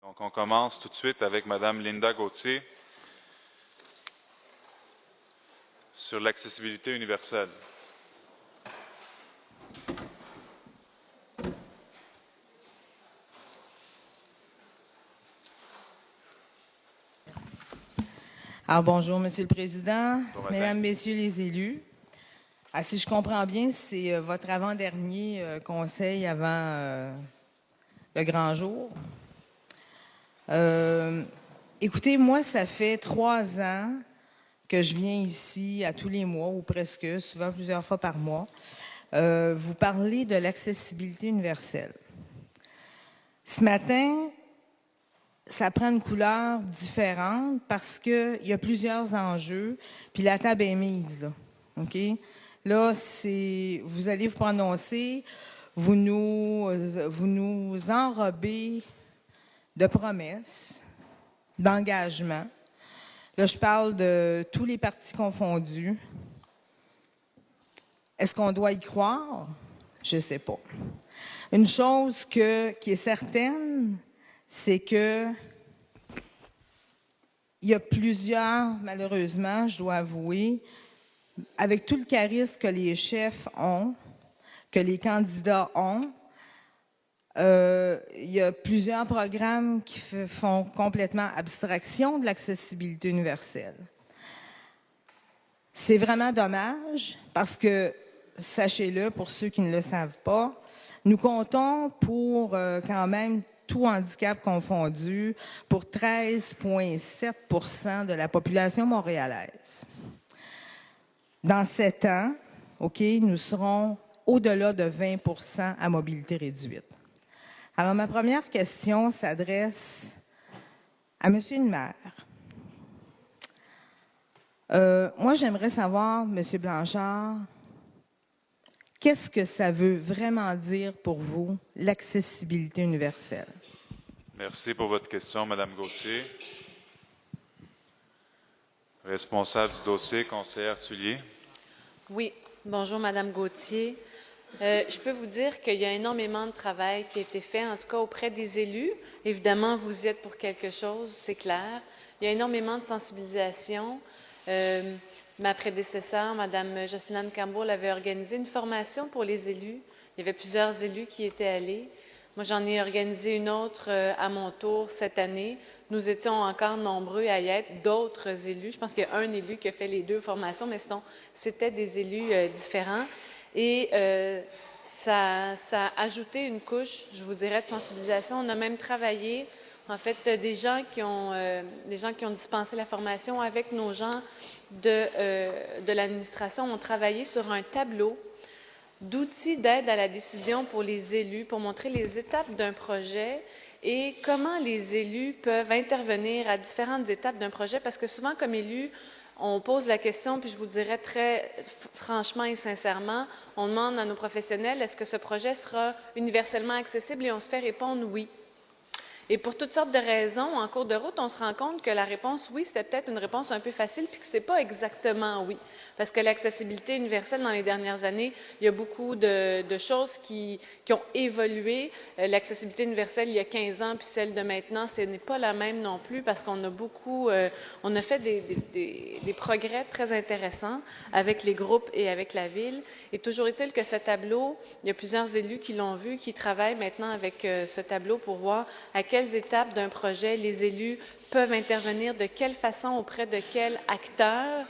Donc, on commence tout de suite avec Mme Linda Gauthier sur l'accessibilité universelle. Alors, bonjour, Monsieur le Président, Bon matin. Mesdames, Messieurs les élus. Ah, si je comprends bien, c'est votre avant-dernier conseil avant le grand jour. Écoutez, moi, ça fait 3 ans que je viens ici à tous les mois, ou presque, souvent plusieurs fois par mois, vous parler de l'accessibilité universelle. Ce matin, ça prend une couleur différente parce qu'il y a plusieurs enjeux, puis la table est mise, là. OK? Là, vous allez vous prononcer, vous nous enrobez de promesses, d'engagements. Là, je parle de tous les partis confondus. Est-ce qu'on doit y croire? Je ne sais pas. Une chose qui est certaine, c'est que il y a plusieurs, malheureusement, je dois avouer, avec tout le charisme que les chefs ont, que les candidats ont, il y a plusieurs programmes qui font complètement abstraction de l'accessibilité universelle. C'est vraiment dommage parce que, sachez-le, pour ceux qui ne le savent pas, nous comptons pour quand même tout handicap confondu pour 13,7 % de la population montréalaise. Dans 7 ans, OK, nous serons au-delà de 20 % à mobilité réduite. Alors, ma première question s'adresse à M. le maire. Moi, j'aimerais savoir, M. Blanchard, qu'est-ce que ça veut vraiment dire pour vous, l'accessibilité universelle? Merci pour votre question, Mme Gauthier. Responsable du dossier, conseillère Tullier. Oui, bonjour Madame Gauthier. Je peux vous dire qu'il y a énormément de travail qui a été fait, en tout cas auprès des élus. Évidemment, vous y êtes pour quelque chose, c'est clair. Il y a énormément de sensibilisation. Ma prédécesseure, Madame Jocelyne Campbell, avait organisé une formation pour les élus. Il y avait plusieurs élus qui étaient allés. Moi, j'en ai organisé une autre à mon tour cette année. Nous étions encore nombreux à y être, d'autres élus. Je pense qu'il y a un élu qui a fait les 2 formations, mais c'était des élus différents. Et ça a ajouté une couche, je vous dirais, de sensibilisation. On a même travaillé, en fait, des gens qui ont dispensé la formation avec nos gens de l'administration ont travaillé sur un tableau d'outils d'aide à la décision pour les élus, pour montrer les étapes d'un projet et comment les élus peuvent intervenir à différentes étapes d'un projet, parce que souvent, comme élus, on pose la question, puis je vous dirais très franchement et sincèrement, on demande à nos professionnels, est-ce que ce projet sera universellement accessible? Et on se fait répondre oui. Et pour toutes sortes de raisons, en cours de route, on se rend compte que la réponse oui, c'était peut-être une réponse un peu facile, puis que c'est pas exactement oui. Parce que l'accessibilité universelle, dans les dernières années, il y a beaucoup de choses qui ont évolué. L'accessibilité universelle, il y a 15 ans, puis celle de maintenant, ce n'est pas la même non plus, parce qu'on a on a fait des progrès très intéressants avec les groupes et avec la ville. Et toujours est-il que ce tableau, il y a plusieurs élus qui l'ont vu, qui travaillent maintenant avec ce tableau pour voir à quelles étapes d'un projet les élus peuvent intervenir, de quelle façon, auprès de quel acteur,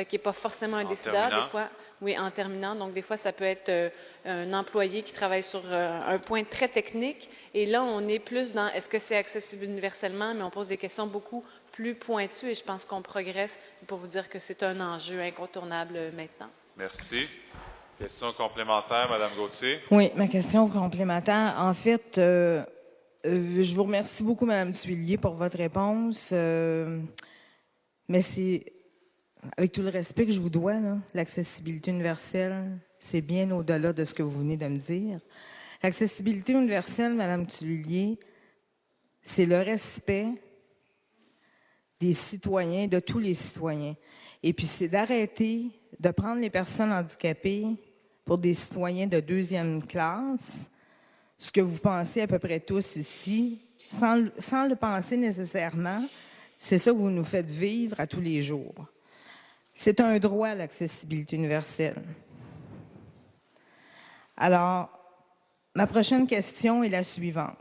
qui n'est pas forcément un décideur, des fois, oui, en terminant. Donc, des fois, ça peut être un employé qui travaille sur un point très technique. Et là, on est plus dans est-ce que c'est accessible universellement, mais on pose des questions beaucoup plus pointues et je pense qu'on progresse pour vous dire que c'est un enjeu incontournable maintenant. Merci. Question complémentaire, Mme Gauthier. Oui, ma question complémentaire. En fait, je vous remercie beaucoup, Mme Tuillier, pour votre réponse. Mais c'est, avec tout le respect que je vous dois, là, l'accessibilité universelle, c'est bien au-delà de ce que vous venez de me dire. L'accessibilité universelle, Mme Tuillier, c'est le respect des citoyens, de tous les citoyens. Et puis, c'est d'arrêter de prendre les personnes handicapées pour des citoyens de 2e classe, ce que vous pensez à peu près tous ici, sans le penser nécessairement, c'est ça que vous nous faites vivre à tous les jours. C'est un droit, l'accessibilité universelle. Alors, ma prochaine question est la suivante.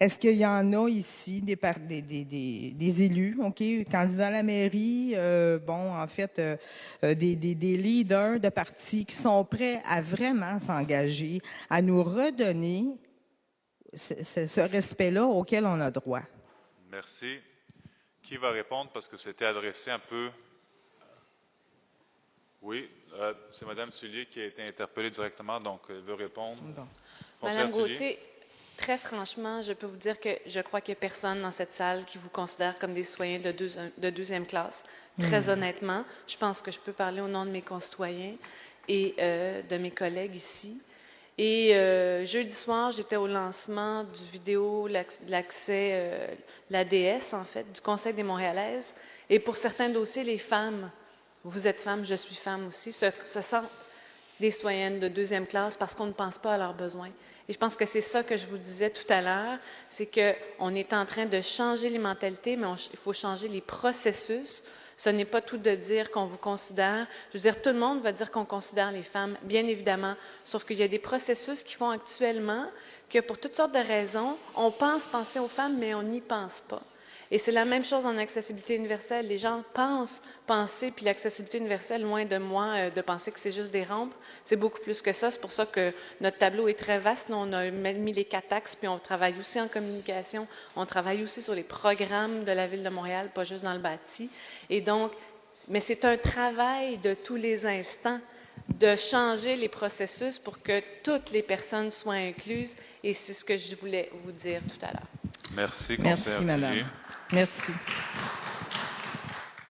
Est-ce qu'il y en a ici des élus, OK, candidats à la mairie, des leaders de partis qui sont prêts à vraiment s'engager, à nous redonner ce respect-là auquel on a droit? Merci. Qui va répondre parce que c'était adressé un peu... Oui, c'est Mme Sullier qui a été interpellée directement, donc elle veut répondre. Bon. Madame Gauthier, très franchement, je peux vous dire que je crois qu'il n'y a personne dans cette salle qui vous considère comme des citoyens de deuxième classe. Très honnêtement, je pense que je peux parler au nom de mes concitoyens et de mes collègues ici. Et jeudi soir, j'étais au lancement du vidéo, l'accès, l'ADS en fait, du Conseil des Montréalaises. Et pour certains dossiers, les femmes, vous êtes femme, je suis femme aussi, se sentent des citoyennes de deuxième classe parce qu'on ne pense pas à leurs besoins. Et je pense que c'est ça que je vous disais tout à l'heure, c'est qu'on est en train de changer les mentalités, mais il faut changer les processus. Ce n'est pas tout de dire qu'on vous considère. Je veux dire, tout le monde va dire qu'on considère les femmes, bien évidemment, sauf qu'il y a des processus qui font actuellement que pour toutes sortes de raisons, on pense penser aux femmes, mais on n'y pense pas. Et c'est la même chose en accessibilité universelle. Les gens pensent penser, puis l'accessibilité universelle, loin de moi, de penser que c'est juste des rampes, c'est beaucoup plus que ça. C'est pour ça que notre tableau est très vaste. Nous, on a mis les 4 axes, puis on travaille aussi en communication. On travaille aussi sur les programmes de la Ville de Montréal, pas juste dans le bâti. Et donc, mais c'est un travail de tous les instants de changer les processus pour que toutes les personnes soient incluses. Et c'est ce que je voulais vous dire tout à l'heure. Merci, Merci, conseillère madame. Sullier. Merci.